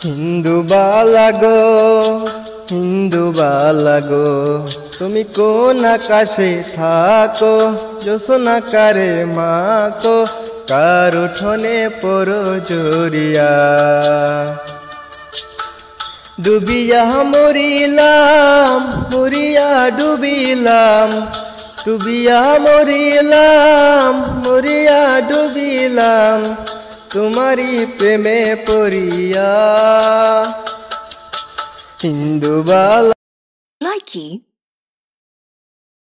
হিন্দু বালা গো, হিন্দু বালা গো, তুমি কোন আকাশে থাকো, জোছনা কারে মাকো, কার উঠোনে পড়ো জড়িয়া। ডুবিয়া মরিলাম, মরিয়া ডুবিলাম, ডুবিয়া মরিলাম, মরিয়া ডুবিলাম, তোমারি প্রেমে পড়িয়া। হিন্দু বালা Likey